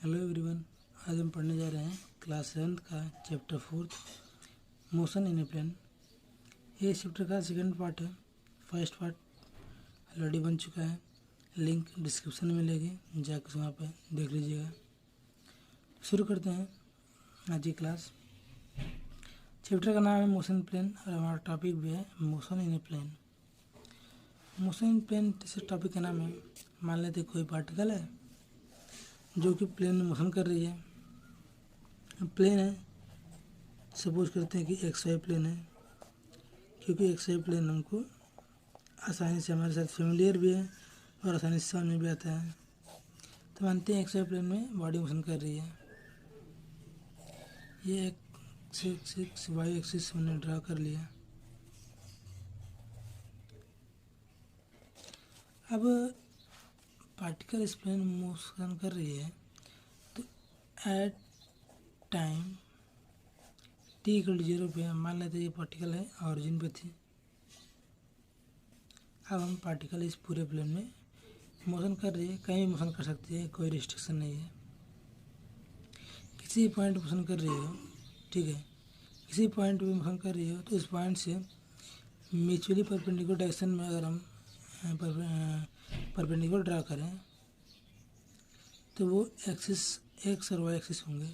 Hello everyone. आज हम पढ़ने जा रहे हैं क्लास 7 का chapter 4 motion in a plane. ये चैप्टर का सेकंड पार्ट है। फर्स्ट पार्ट ऑलरेडी बन चुका है, लिंक डिस्क्रिप्शन में मिलेगी, जाकर वहाँ पर देख लीजिएगा। शुरू करते हैं आज की क्लास। चैप्टर का नाम है मोशन प्लेन और हमारा टॉपिक भी है motion in a plane. Motion in plane जैसे टॉपिक का नाम है, मान लेते कोई पार्टिकल है जो कि प्लेन में मोशन कर रही है। प्लेन है, सपोज करते हैं कि एक्स वाई प्लेन है, क्योंकि एक्स वाई प्लेन हमको आसानी से हमारे साथ फेमिलियर भी है और आसानी से समझ में भी आता है। तो मानते हैं एक्स वाई प्लेन में बॉडी मोशन कर रही है। ये एक्स वाई एक्सिस हमने ड्रा कर लिया। अब पार्टिकल इस प्लेन में मोशन कर रही है, तो एट टाइम t = 0 पे मान लेते ये पार्टिकल है ऑरिजिन पे थी। अब हम पार्टिकल इस पूरे प्लेन में मोशन कर रही है, कहीं भी मोशन कर सकती है, कोई रिस्ट्रिक्शन नहीं है। किसी पॉइंट मोशन कर रही हो, ठीक है, किसी पॉइंट पे मोशन कर रही हो, तो इस पॉइंट से म्यूचुअली परपेंडिकुलर डायरेक्शन में अगर हम परपेंडिकुलर ड्रा करें तो वो एक्सिस एक्स और वाई एक्सिस होंगे।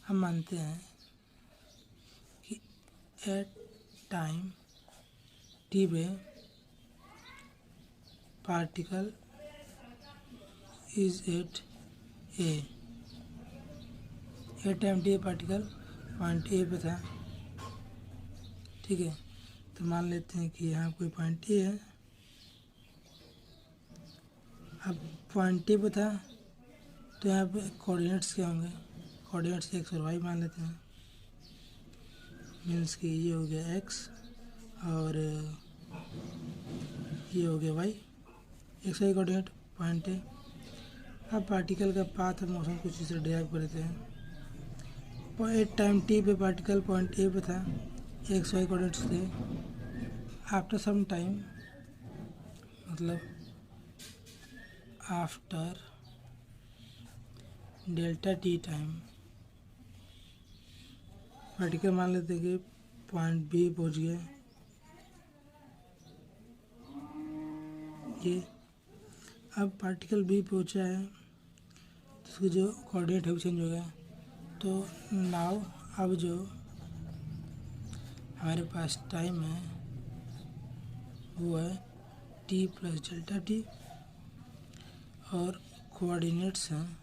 हम मानते हैं कि एट टाइम टी पे particle is at time T particle point A पे था, ठीक है। तो मान लेते हैं कि यहाँ कोई पॉइंट ए है। अब पॉइंट ए पे था तो यहाँ पे कोऑर्डिनेट्स क्या होंगे, कोऑर्डिनेट्स एक्स और वाई मान लेते हैं। मीन्स कि ये हो गया एक्स और ये हो गया Y, X Y coordinate point A. अब पार्टिकल का पाथ ऑफ मोशन कुछ इसे ड्राइव कर देते हैं। एट टाइम टी पे पार्टिकल पॉइंट ए पे था, एक्स वाई कोऑर्डिनेट्स थे। आफ्टर सम टाइम, मतलब after delta T time, particle मान लेते हैं कि पॉइंट बी पहुंच गया। ये अब पार्टिकल बी पहुंचा है तो उसकी जो कोऑर्डिनेट है वो चेंज हो गया। तो नाउ अब जो हमारे पास टाइम है वो है टी प्लस डेल्टा टी और कोऑर्डिनेट्स हैं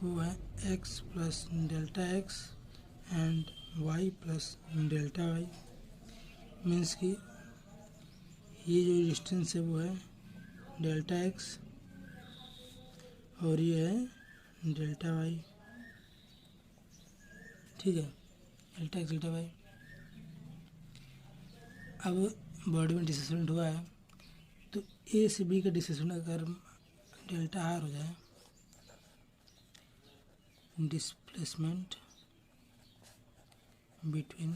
वो है X plus delta X and Y plus delta Y. Means कि ये जो डिस्टेंस है वो है डेल्टा एक्स और ये है डेल्टा वाई, ठीक है, डेल्टा एक्स डेल्टा वाई। अब बॉडी में डिस्प्लेसमेंट हुआ है, तो ए से बी का डिस्प्लेसमेंट अगर डेल्टा आर हो जाए, displacement between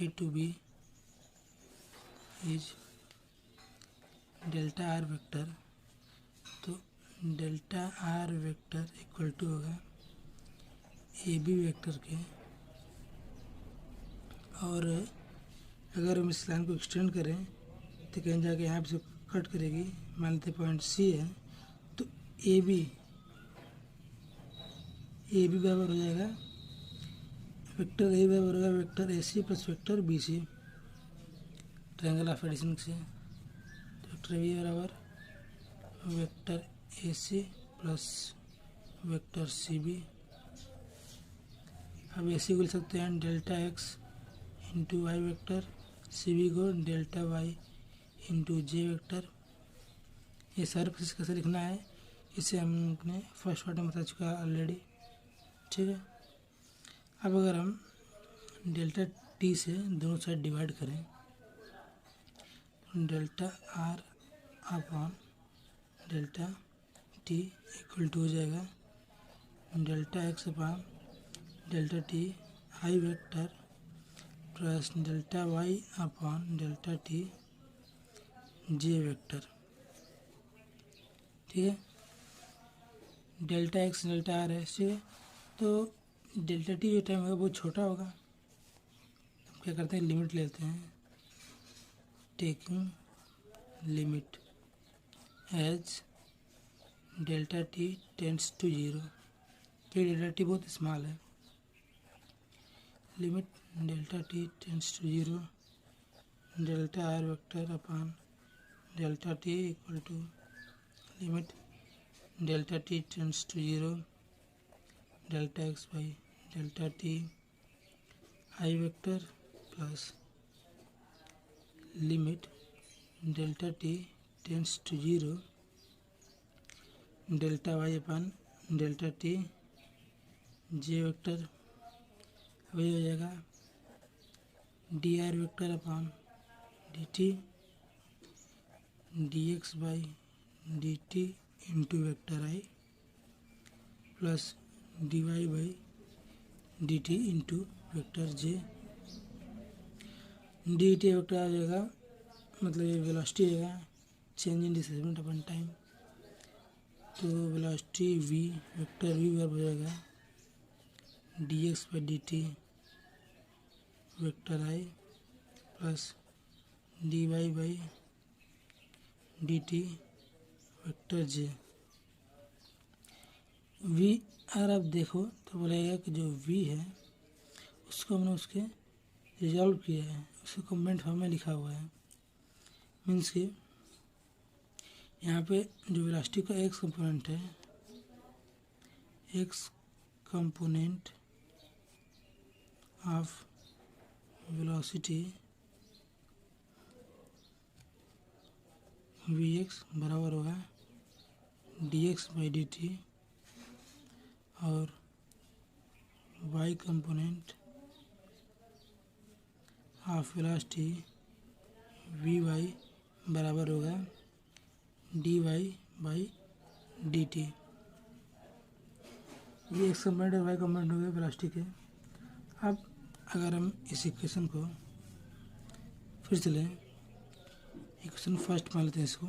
A to B is delta R vector, तो delta R vector equal to होगा ए बी वेक्टर के। और अगर हम इस लाइन को एक्सटेंड करें तो कहीं जाके यहाँ से कट करेगी। मान लेते पॉइंट सी है, तो ए बी बराबर हो जाएगा वेक्टर ए बराबर होगा vector A C plus vector B C, triangle of addition से। तो वेक्टर बी बराबर vector A C plus vector C B. अब ए सी को लिख सकते हैं delta X into Y vector, C B को delta Y into J vector. ये सरफेस कैसे लिखना है इसे हमने फर्स्ट पार्ट में बता चुका है ऑलरेडी, ठीक है। अब अगर हम डेल्टा टी से दोनों साइड डिवाइड करें तो delta R upon delta T equal to हो जाएगा delta X upon delta T I vector plus delta Y upon delta T J vector, ठीक है, डेल्टा एक्स डेल्टा आर है, ठीक है। तो डेल्टा टी जो टाइम होगा बहुत छोटा होगा, हम क्या करते हैं लिमिट लेते हैं, taking limit as delta T tends to zero, तो डेल्टा टी बहुत स्मॉल है, limit delta T tends to zero delta R vector upon delta T equal to limit delta T tends to zero delta X by delta T I vector plus limit delta T tends to zero delta Y upon delta T J vector, वही हो जाएगा D R vector upon D T D X by D T into vector I plus D Y by D T into vector J, D T vector आ जाएगा, मतलब ये velocity आएगा change in displacement upon time, तो velocity V vector V बराबर हो जाएगा D X by D T vector I plus D Y by D T vector J. V अगर आप देखो तो बोलेगा कि जो वी है उसको हमने उसके रिजॉल्व किया है, उसको कॉम्पोनेंट फॉर्म में लिखा हुआ है, मीन्स कि यहाँ पे जो वेलोसिटी का एक्स कंपोनेंट है, X component of velocity V X बराबर होगा D X by D T और Y component of velocity V Y बराबर होगा D Y by D T. ये एक्स कंपोनेंट और वाई कंपोनेंट हो गए वेलोसिटी के। अब अगर हम इस इक्वेशन को फिर से लें, इक्वेशन फर्स्ट मान लेते हैं इसको,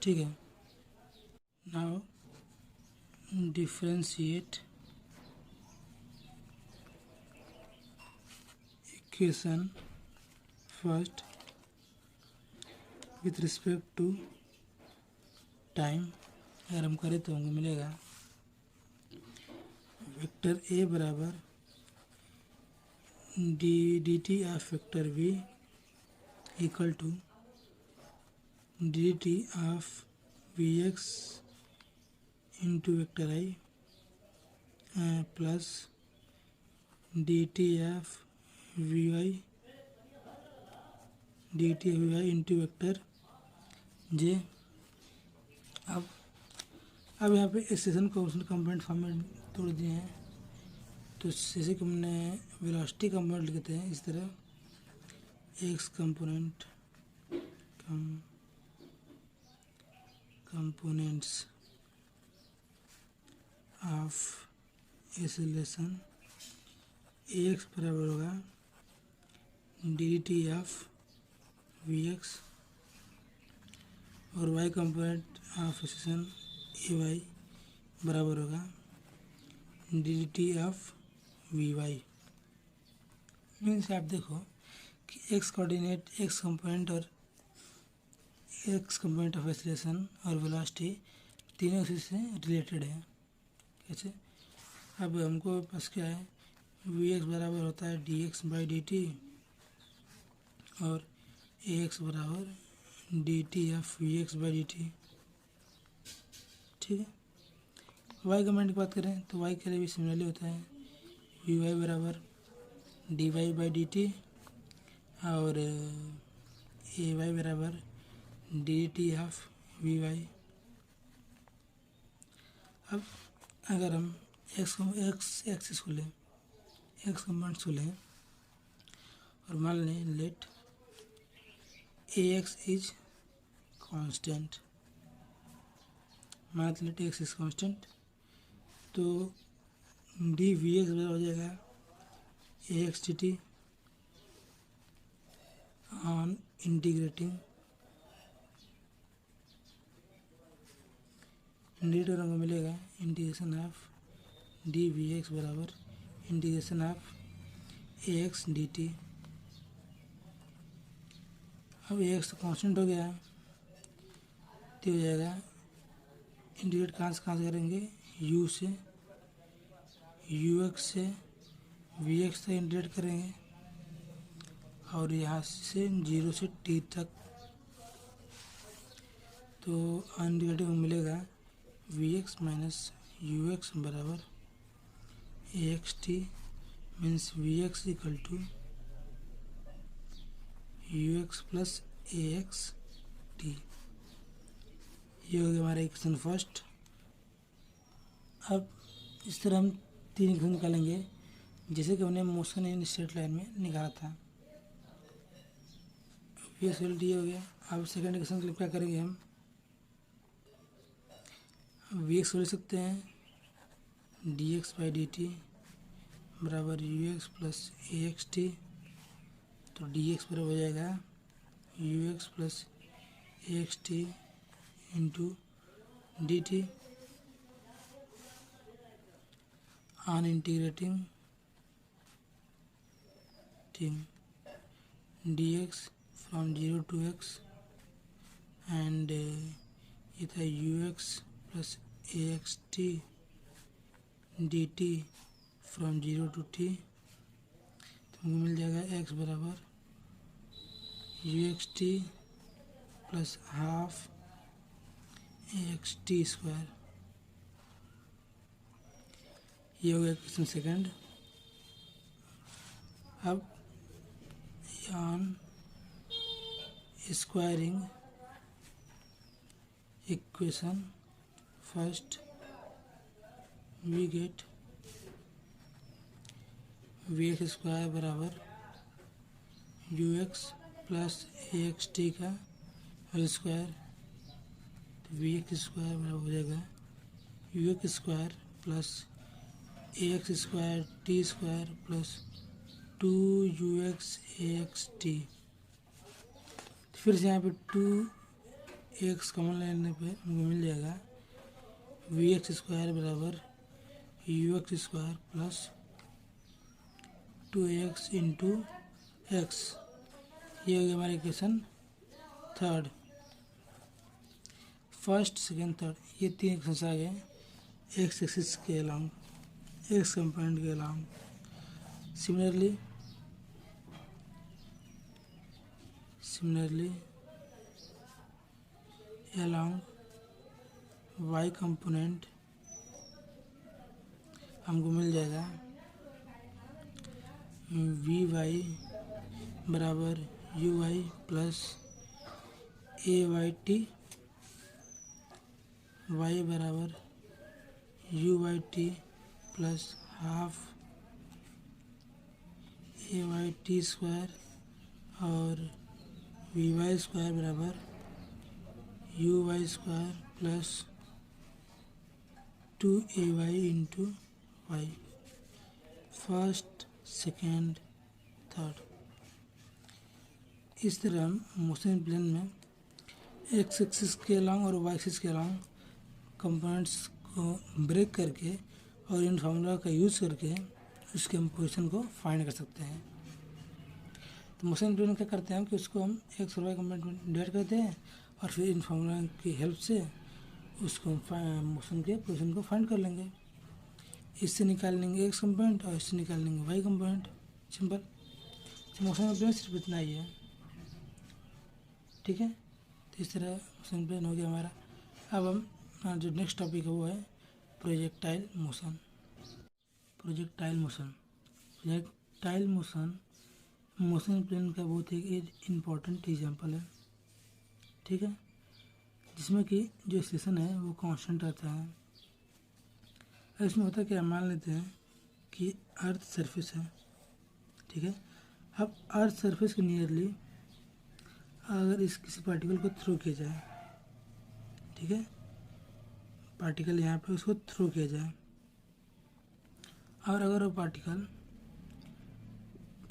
ठीक है। Now differentiate equation first with respect to time, अगर हम करें तो हमको मिलेगा वेक्टर ए बराबर D T of vector V equal to D T of V X into vector I plus D T of V Y into vector J. अब यहाँ पे इस सेशन को उसने कंपोनेंट फॉर्म में तोड़ दिए हैं, तो जैसे कि हमने वेलोसिटी कंपोनेंट लिखते हैं इस तरह X component components of acceleration A X बराबर होगा D T of V X और Y component of acceleration A Y बराबर होगा D T of V Y. Means आप देखो कि एक्स कोऑर्डिनेट एक्स कंपोनेंट और एक्स कंपोनेंट ऑफ एक्सेलरेशन और वेलोसिटी तीनों उसी से रिलेटेड है। कैसे? अब हमको पास क्या है, वी एक्स बराबर होता है D X by D T और ए एक्स बराबर D T of V X by D T, ठीक है। वाई कंपोनेंट की बात करें तो वाई के लिए भी सिमिलरली होता है वी वाई बराबर D Y by D T और ए वाई बराबर D T of V Y. अब अगर हम एक्स एक्सिस को लें, एक्स कंपोनेंट्स को लें और मान लें let A X is constant, मान लेट एक्स इज कांस्टेंट, तो डी वी एक्स बराबर हो जाएगा A X D T on integrating integrate करेंगे मिलेगा integration of D V X बराबर integration of A X D T. अब ए एक्स तो कॉन्स्टेंट हो गया तो हो जाएगा इंटीग्रेट कहाँ से करेंगे यू से यू एक्स से वी एक्स तक इंटीग्रेट करेंगे और यहाँ से 0 से टी तक। तो अनडिवाइडेड मिलेगा V X minus U X बराबर A X T means V X equal to U X plus A X T. ये हो गया हमारा इक्वेशन फर्स्ट। अब इस तरह हम 3 इक्वेशन निकालेंगे जैसे कि हमने मोशन इन स्ट्रेट लाइन में निकाला था। वी एक्स डी हो गया। अब सेकेंड इक्वेशन के लिए क्या करेंगे हम वी एक्स को ले सकते हैं D X by D T बराबर U X plus A X T. तो डी एक्स बराबर हो जाएगा U X plus A X T into D T on integrating dx from 0 to x and ये था ux plus axt dt from 0 to t। तुमको मिल जाएगा x बराबर uxt plus half axt square. ये हो गया क्वेश्चन सेकंड। अब on squaring equation first we get vx square बराबर ux प्लस axt का होल स्क्वायर। तो vx स्क्वायर बराबर हो जाएगा ux square plus ax square t square plus 2ux axt। फिर से यहाँ पे 2x कॉमन लेने पे हमको मिल जाएगा वी एक्स स्क्वायर बराबर U X square plus 2x into X. ये हो गया हमारा equation third. First second third ये 3 इक्वेशन आ गए एक्स एक्सिस के अलॉन्ग एक्स कंपोनेंट के along. Similarly, along y component हमको मिल जाएगा वी वाई बराबर U Y plus A Y T Y बराबर U Y T plus half A Y T square और वी वाई स्क्वायर बराबर U Y square plus 2ay into Y. First second third. इस तरह हम motion plane में X axis के along और Y axis के अलॉन्ग कंपोनेंट्स को ब्रेक करके और इन फार्मूला का यूज़ करके उसके हम पोजिशन को फाइंड कर सकते हैं। तो मोशन प्लेन क्या करते हैं कि उसको हम एक्स और वाई कंपोनेंट में डिवाइड करते हैं और फिर इन फार्मूला की हेल्प से उसको मोशन के पोजीशन को फाइंड कर लेंगे। इससे निकाल लेंगे एक्स कंपोनेंट और इससे निकाल लेंगे वाई कंपोनेंट। सिंपल। तो मोशन प्लेन सिर्फ इतना ही है। ठीक है। तो इस तरह मोशन प्लेन हो गया हमारा। अब हम जो नेक्स्ट टॉपिक है वो है projectile motion. Projectile motion motion plane का बहुत एक इम्पॉर्टेंट एग्जांपल है। ठीक है। जिसमें कि जो स्टेशन है वो कांस्टेंट रहता है। अब इसमें होता है क्या, मान लेते हैं कि अर्थ सरफेस है। ठीक है। अब अर्थ सरफेस के नियरली अगर इस किसी पार्टिकल को थ्रो किया जाए, ठीक है, पार्टिकल यहाँ पे उसको थ्रो किया जाए और अगर वो पार्टिकल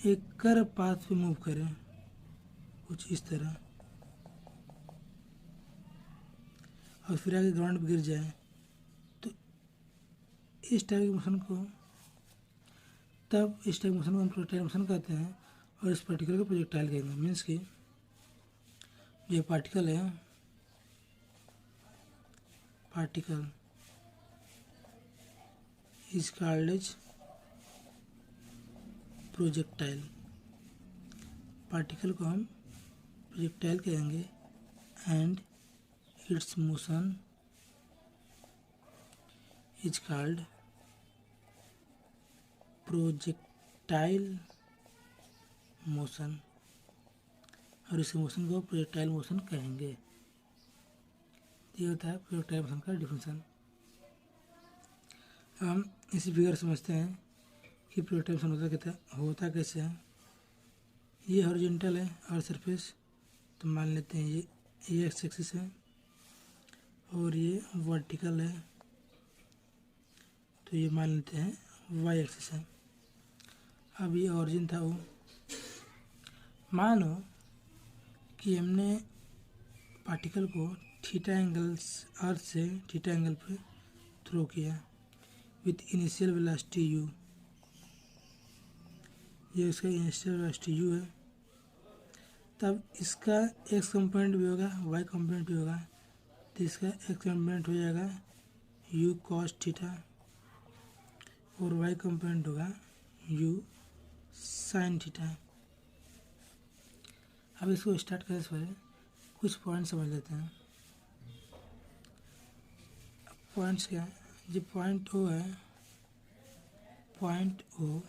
एक कर्व पाथ पे मूव करे कुछ इस तरह और फिर आगे ग्राउंड पे गिर जाए इस टाइप के मोशन को हम प्रोजेक्टाइल मोशन कहते हैं और इस पार्टिकल को प्रोजेक्टाइल कहेंगे। मीन्स कि जो पार्टिकल है, particle is called as projectile. Particle को हम प्रोजेक्टाइल कहेंगे and its motion is called projectile motion, और इस मोशन को प्रोजेक्टाइल मोशन कहेंगे। ये होता है प्रोजेक्टाइल मोशन का डिफिनेशन। हम इसी फिगर समझते हैं कि प्रोजेक्टाइल मोशन होता कैसे है। ये हॉरिजॉन्टल है और सरफेस, तो मान लेते हैं ये एक्स एक्सिस है और ये वर्टिकल है, तो ये मान लेते हैं वाई एक्सिस है। अब ये ऑरिजिन था वो, मानो कि हमने पार्टिकल को थीटा एंगल्स अर्थ से थीटा एंगल पे थ्रो किया विथ इनिशियल वेलोसिटी u। ये उसका इनिशियल वेलोसिटी u है। तब इसका एक्स कंपोनेंट भी होगा, वाई कंपोनेंट भी होगा, तो इसका एक्स कंपोनेंट हो जाएगा u cos थीटा और वाई कंपोनेंट होगा u sin थीटा। अब इसको स्टार्ट करने से पहले कुछ पॉइंट समझ लेते हैं। पॉइंट्स क्या है? जो पॉइंट ओ है, point O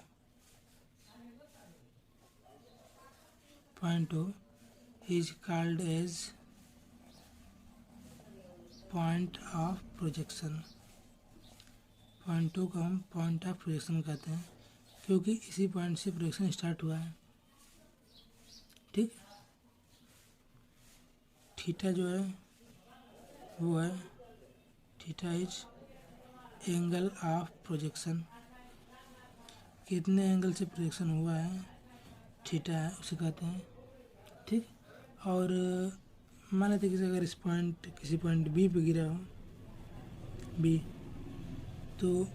is called as point of projection. Point O को हम पॉइंट ऑफ प्रोजेक्शन कहते हैं क्योंकि इसी पॉइंट से प्रोजेक्शन स्टार्ट हुआ है। ठीक, थीटा जो है वो है, theta is angle of projection. कितने एंगल से प्रोजेक्शन हुआ है, थीटा है, उसे कहते हैं। ठीक, और मान लेते कि अगर किसी पॉइंट बी पे गिरा हो बी, तो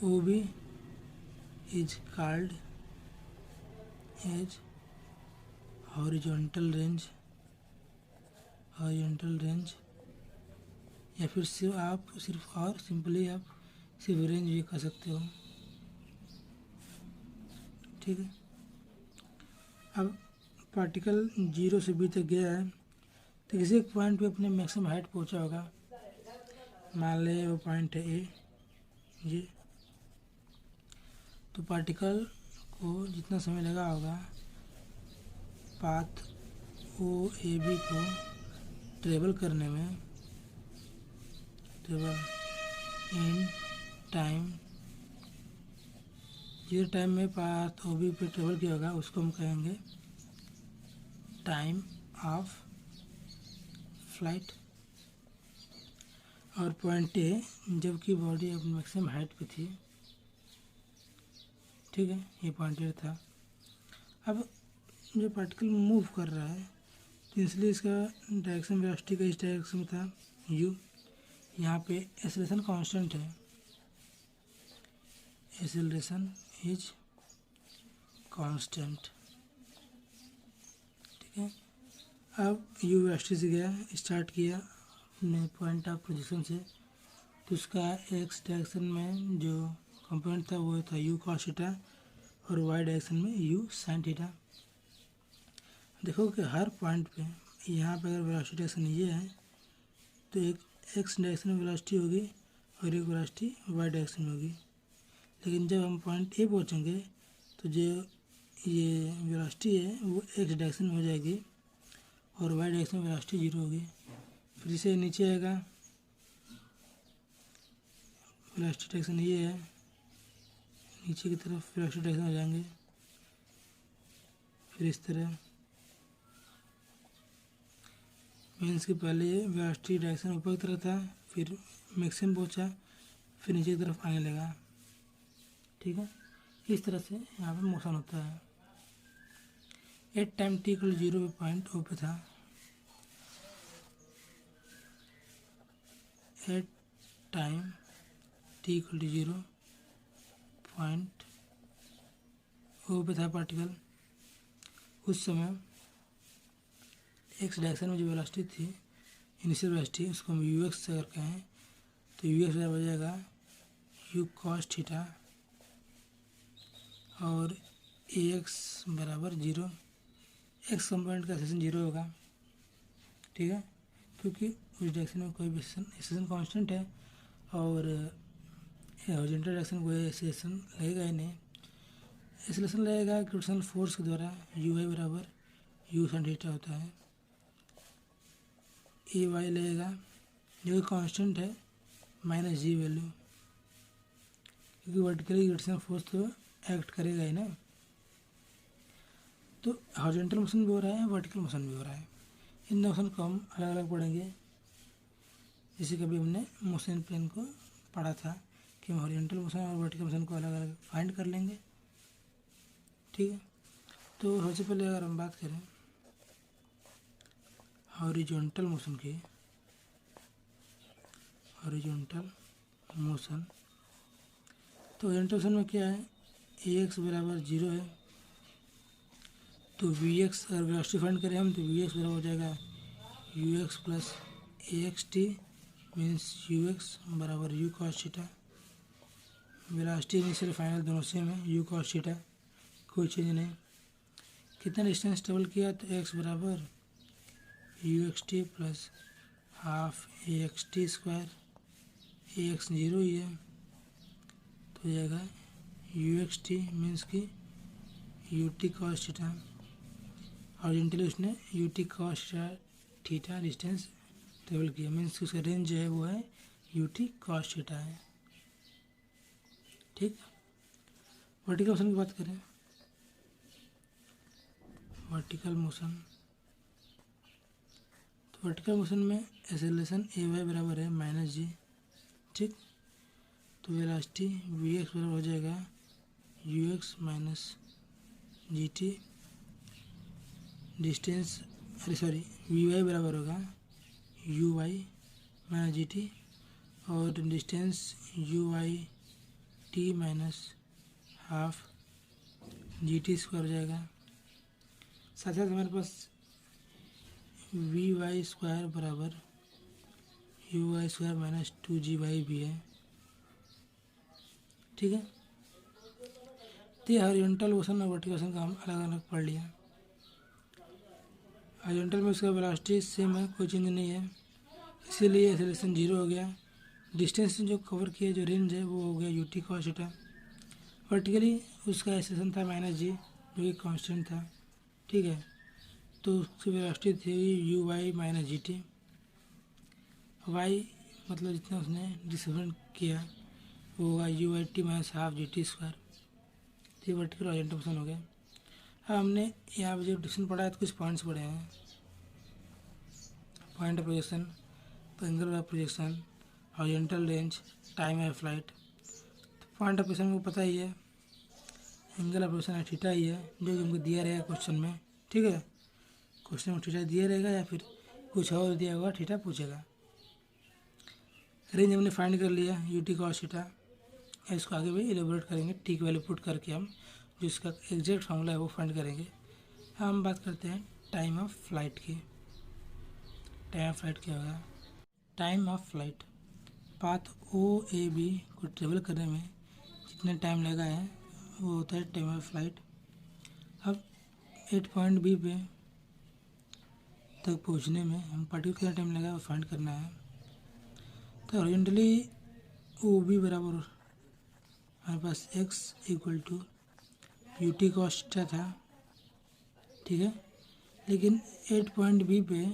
O B is called as horizontal range, या फिर सिंपली आप सिर्फ रेंज भी कर सकते हो। ठीक है, अब पार्टिकल 0 से बी तक गया है, तो किसी एक पॉइंट पे अपने मैक्सिमम हाइट पहुंचा होगा। मान ले वो पॉइंट है ए, ये तो पार्टिकल को जितना समय लगा होगा पाथ ओ ए बी को ट्रेवल करने में, ट्रेवल इन टाइम, जिस टाइम में पाथ ओ बी पे ट्रेवल किया होगा उसको हम कहेंगे टाइम ऑफ फ्लाइट। और पॉइंट ए, जबकि बॉडी अपनी मैक्सिमम हाइट पे थी। ठीक है, ये पॉइंट ए था। अब जो पार्टिकल मूव कर रहा है, तो इसलिए इसका डायरेक्शन वेलोसिटी का इस डायरेक्शन में था u। यहाँ पे एक्सेलरेशन कांस्टेंट है, एक्सेलरेशन इज कांस्टेंट। ठीक है, अब u वेलोसिटी से गया, स्टार्ट किया अपने पॉइंट ऑफ पोजीशन से, तो उसका एक्स डायरेक्शन में जो कंपोनेंट था वो था u cos थीटा और वाई डायरेक्शन में u sin थीटा। देखो कि हर पॉइंट पे यहाँ पे अगर वेलोसिटी डायरेक्शन ये है तो एक एक्स डायरेक्शन में वेलोसिटी होगी और एक वेलोसिटी वाई डायरेक्शन में होगी। लेकिन जब हम पॉइंट ए पहुँचेंगे तो जो ये वेलोसिटी है वो एक्स डायरेक्शन में हो जाएगी और वाई डायरेक्शन में वेलोसिटी 0 होगी। फिर से नीचे आएगा, वेलोसिटी डायरेक्शन ये है, नीचे की तरफ वेलोसिटी डायरेक्शन हो जाएंगे। फिर इस तरह मीन्स कि पहले ये वेलोसिटी डायरेक्शन ऊपर की तरफ था, फिर मैक्सिमम पहुंचा, फिर नीचे की तरफ आने लगा। ठीक है, इस तरह से यहाँ पे मोशन होता है। एट टाइम t = 0 पे पॉइंट ओ पे था, at time T equal to 0 point O पे था पार्टिकल। उस समय एक्स डायरेक्शन में जो वेलोसिटी थी, इनिशियल वेलोसिटी, उसको हम यू एक्स अगर कहें तो यू एक्स बराबर हो जाएगा यू कॉस थीटा और ए एक्स बराबर 0। एक्स कंपोनेंट का एक्सेशन 0 होगा, ठीक है, क्योंकि उस डायरेक्शन में कोई भी एक्सेशन कांस्टेंट है और हॉरिजॉन्टल डायरेक्शन में कोई एक्सेशन लगेगा ही नहीं। एक्सेलरेशन लगेगा ग्रेविटेशनल फोर्स के द्वारा, यू वाई बराबर यू साइन थीटा होता है। ए वाई लगेगा जो कि कांस्टेंट है माइनस जी वैल्यू, क्योंकि वर्टिकली ग्रेविटेशनल फोर्स तो एक्ट करेगा ही ना। तो हॉरिजॉन्टल मोशन भी हो रहा है, वर्टिकल मोशन भी हो रहा है। इन मोशन को हम अलग अलग पढ़ेंगे, जैसे कभी हमने मोशन प्लेन को पढ़ा था कि हम हॉरिजॉन्टल मोशन और वर्टिकल मोशन को अलग अलग फाइंड कर लेंगे, ठीक है। तो सबसे पहले अगर हम बात करें हॉरिजॉन्टल मोशन की, हॉरिजॉन्टल मोशन, तो हॉरिजॉन्टल मोशन में क्या है, ए एक्स बराबर 0 है, तो वी एक्स अगर वेलोसिटी फाइंड करें हम तो वी एक्स बराबर हो जाएगा U X plus A X T means U X बराबर U cos theta. Velocity initial final दोनों सेम है, यू कॉस थीटा, कोई चेंज नहीं। कितना डिस्टेंस ट्रेवल किया तो एक्स बराबर U X T plus half A X T square, A X 0 ही है तो हो जाएगा यू एक्स टी मीन्स की U T cos theta, horizontally उसने U T cos theta distance travel किया, मीन्स उसका रेंज जो है वो है यू टी कॉस थीटा है, ठीक। वर्टिकल मोशन की बात करें, वर्टिकल मोशन, तो वर्टिकल मोशन में एक्सेलरेशन ए वाई बराबर है माइनस जी, ठीक। तो वेलोसिटी वी एक्स बराबर हो जाएगा U X minus G T, distance V Y बराबर होगा U Y minus G T और distance U Y T minus half G T square हो जाएगा। साथ साथ हमारे पास वी वाई स्क्वायर बराबर U Y square minus 2 G Y भी है, ठीक है। तो ये हॉरिजॉन्टल मोशन और वर्टिकल मोशन का हम अलग अलग पढ़ लिया। हॉरिजॉन्टल में उसका वेलोसिटी सेम है, कोई चेंज नहीं है, इसीलिए एक्सेलरेशन 0 हो गया। डिस्टेंस जो कवर किया, जो रेंज है वो हो गया you T cos theta. Vertically उसका एक्सेलरेशन था माइनस जी जो कि कांस्टेंट था, ठीक है। तो उसकी वेलोसिटी थी U Y minus G T, Y मतलब जितना उसने डिस्प्लेसमेंट किया वो होगा U Y T minus half G T square. तो ये वर्टिकल हॉरिजॉन्टल मोशन हो गया। अब हमने यहाँ पर जो डिस्टेंस पढ़ा है तो कुछ पॉइंट्स पढ़े हैं, point of projection, angle of projection, horizontal range, time of flight. Point of projection को पता ही है, एंगल ऑफ प्रोजेक्शन थीटा ही है जो कि हमको दिया रहेगा क्वेश्चन में, ठीक है। क्वेश्चन में थीटा दिया रहेगा या फिर कुछ और दिया होगा, थीटा पूछेगा। रेंज हमने फाइंड कर लिया यू टी कॉस थीटा, इसको आगे भी एलेबोरेट करेंगे, टी की वैल्यू पुट करके हम जो इसका एग्जैक्ट फार्मूला है वो फाइंड करेंगे। हम बात करते हैं टाइम ऑफ फ्लाइट की। टाइम ऑफ फ्लाइट क्या होगा, time of flight, path O A B को ट्रेवल करने में जितना टाइम लगा है वो होता है टाइम ऑफ फ्लाइट। अब 8 पॉइंट बी पे तक पहुंचने में हम पर्टिकुलर कितना टाइम लगा वो फाइंड करना है। तो हॉरिजॉन्टली ओ बी बराबर हमारे पास X equal to U T cos theta था, ठीक है। लेकिन 8 पॉइंट बी पे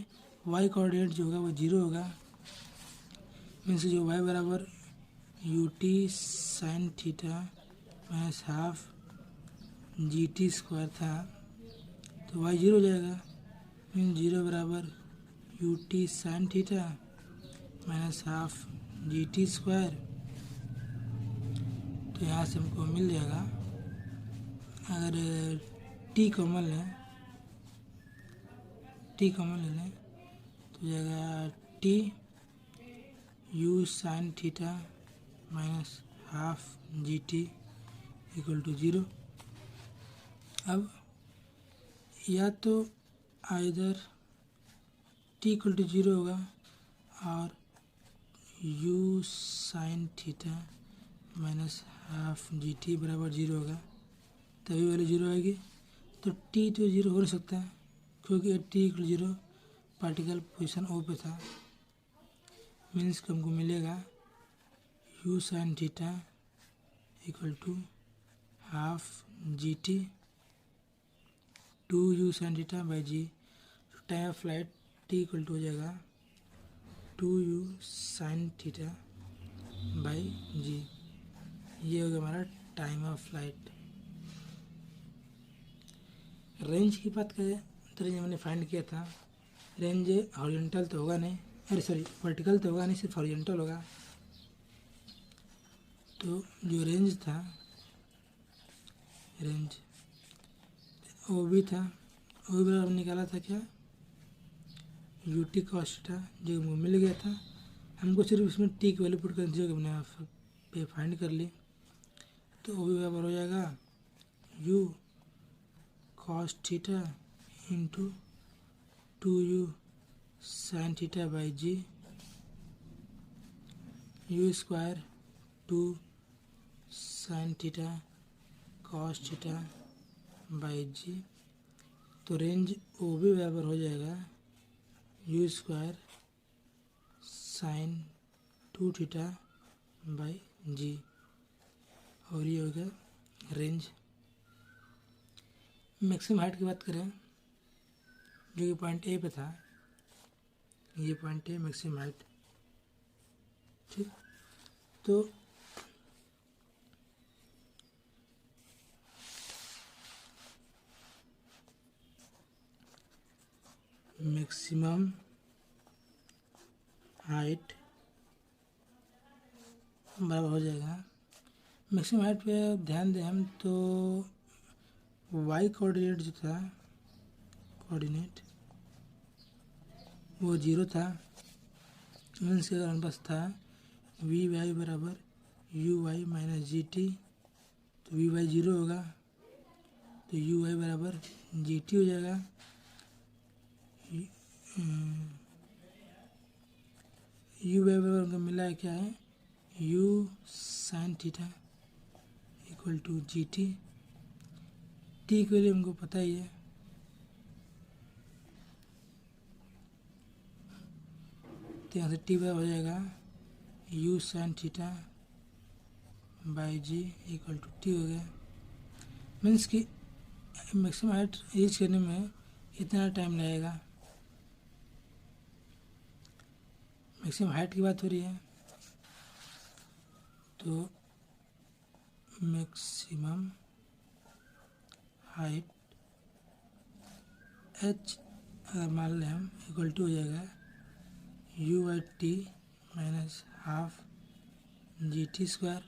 वाई कोऑर्डिनेट जो होगा वो 0 होगा, मीन्स जो वाई बराबर U T sine theta minus half G T square था तो वाई 0 हो जाएगा, मीन्स 0 बराबर U T sine theta minus half G T square. तो यहाँ से हमको मिल जाएगा, अगर टी कॉमन लें, टी कॉमन ले लें तो हो जाएगा T U sine theta minus half ji T equal to 0। अब या तो आइदर टी इक्वल टू 0 होगा और you sine theta minus half G T बराबर 0 होगा, तभी वैल्यू 0 आएगी। तो टी तो 0 हो नहीं सकता क्योंकि T equal 0 particle position O पे था। मीन्स कि हमको मिलेगा U sine theta equal to half ji T 2 U sine theta by G. Time of flight T equal to हो जाएगा 2 U sine theta by G. ये हो गया हमारा टाइम ऑफ फ्लाइट। रेंज की बात करें तो रेंज मैंने फाइंड किया था, रेंज हॉरिजॉन्टल तो होगा नहीं, अरे सॉरी वर्टिकल तो होगा नहीं, सिर्फ हॉरिजॉन्टल होगा। तो जो रेंज था, रेंज ओ भी था, ओ भी हमने निकाला था क्या, यू टी कॉस थीटा, जो मिल गया था हमको। सिर्फ उसमें टी की वैल्यू पुट कर दी, हमने पे फाइंड कर ली। तो ओ भी बराबर हो जाएगा U cos theta into 2 U sine theta by G, U square 2 sine theta cos theta by G. तो रेंज ओ भी बराबर हो जाएगा you square sine 2 theta by G, और ये हो गया रेंज। मैक्सिमम हाइट की बात करें जो कि पॉइंट ए पे था, ये पॉइंट ए मैक्सिमम हाइट, ठीक। तो मैक्सिमम हाइट बराबर हो जाएगा, मैक्सिमम हाइट पे ध्यान दें हम तो वाई कोऑर्डिनेट जो था, कोऑर्डिनेट वो 0 था। मीन्स के अगर हमारे पास था वी वाई बराबर U Y minus G T, तो वी वाई 0 होगा, तो यू वाई बराबर जी टी हो जाएगा। यू वाई बराबर उनका मिला है क्या है, you sine theta equal to G T. T के लिए हमको पता ही है, तो यहाँ से टी बराबर हो जाएगा U sine theta by G equal to T हो गया। मीन्स कि मैक्सिमम हाइट रीच करने में इतना टाइम लगेगा। मैक्सिमम हाइट की बात हो रही है, तो मैक्सिमम हाइट एच अगर मान लें हम इक्वल टू हो जाएगा u by t minus half G T square.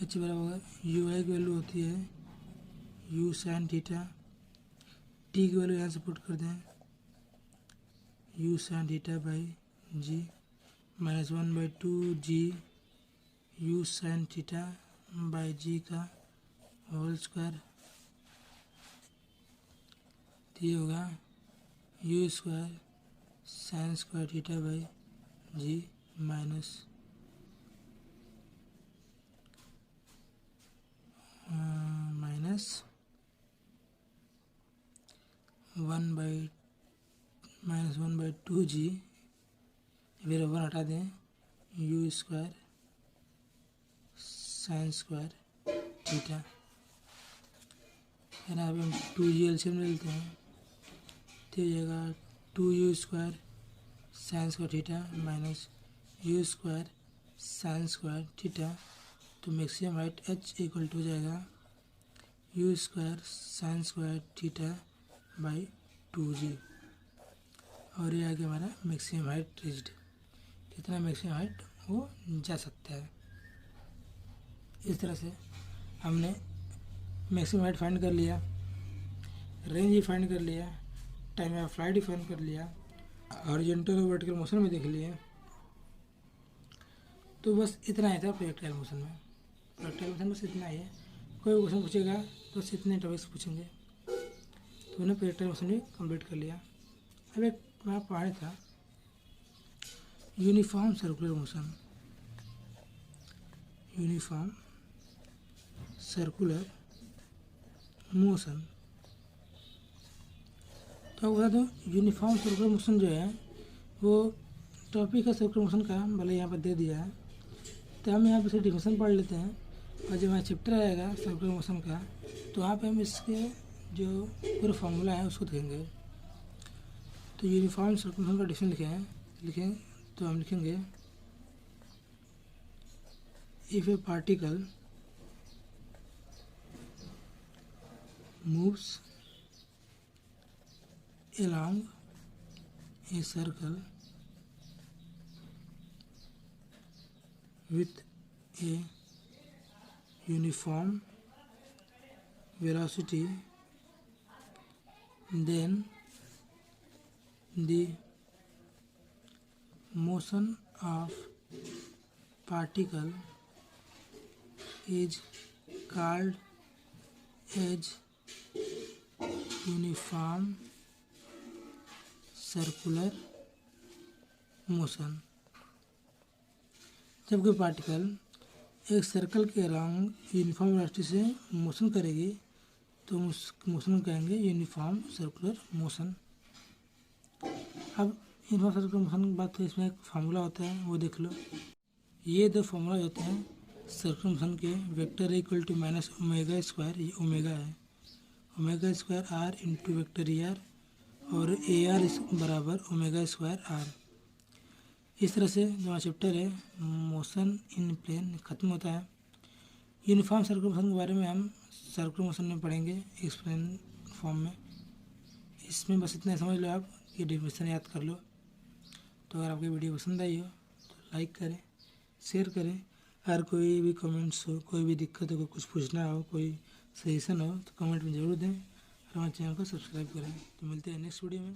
H बराबर होगा यू आई की वैल्यू होती है यू साइन थीटा, टी की वैल्यू यहाँ से पुट कर दें u sine theta by g minus 1/2 g u sine theta by g का होल स्क्वायर। तो ये होगा u square sine square theta by g minus minus 1/2 g, फिर 1 हटा दें u square sine square theta, है ना। अभी हम 2 जी एलसीएम ले लेते हैं, तो हो जाएगा 2 u square sine square theta minus u square sine square theta. तो maximum height h equal to हो जाएगा you square sine square theta by 2 g, और ये आगे हमारा मैक्सिमम हाइट रीच्ड। कितना मैक्सिमम हाइट वो जा सकता है। इस तरह से हमने मैक्सिमम हाइट फाइंड कर लिया, रेंज ही फाइंड कर लिया, time of flight he find कर लिया, हॉरिजॉन्टल और वर्टिकल मोशन में देख लिए। तो बस इतना ही था प्रोजेक्टाइल मोशन में। प्रोजेक्टाइल मोशन बस इतना ही है। कोई क्वेश्चन पूछेगा तो बस इतने टॉपिक्स पूछेंगे। तो उन्हें प्रोजेक्टाइल मोशन भी कंप्लीट कर लिया। अब एक मैं पढ़ा था uniform circular motion. Uniform circular motion तो बता दो, यूनिफॉर्म सर्कुलर मोशन जो है वो टॉपिक है सर्कुलर मोशन का, भले यहाँ पर दे दिया है। तो हम यहाँ पर इसकी डिफिनेशन पढ़ लेते हैं, और जब यहाँ चैप्टर आएगा सर्कुलर मोशन का तो वहाँ पे हम इसके जो पूरा फार्मूला है उसको देखेंगे। तो यूनिफॉर्म सर्कुलर मोशन का डिफिनेशन लिखें तो हम लिखेंगे if A particle moves along a circle with a uniform velocity, then the motion of particle is called as uniform circular motion. जब कोई पार्टिकल एक सर्कल के अराउंड यूनिफॉर्म वेलोसिटी से मोशन करेगी तो उस मोशन को कहेंगे यूनिफॉर्म सर्कुलर मोशन। अब यूनिफॉर्म सर्कुलर मोशन की बात तो इसमें एक फार्मूला होता है, वो देख लो। ये दो फार्मूला होते हैं सर्कुलर मोशन के। Vector equal to minus omega square, ये ओमेगा है, omega square R into vector E R, और ए आर बराबर ओमेगा स्क्वायर आर। इस तरह से जो चैप्टर है मोशन इन प्लेन ख़त्म होता है। यूनिफॉर्म सर्कुलर मोशन के बारे में हम सर्कुलर मोशन में पढ़ेंगे एक्सप्लेन फॉर्म में। इसमें बस इतना समझ लो आप, ये डेफिनेशन याद कर लो। तो अगर आपकी वीडियो पसंद आई हो तो लाइक करें, शेयर करें। अगर कोई भी कमेंट्स हो, कोई भी दिक्कत हो, कुछ पूछना हो, कोई सजेशन हो तो कमेंट में ज़रूर दें, और हमारे चैनल को सब्सक्राइब करें। तो मिलते हैं नेक्स्ट वीडियो में।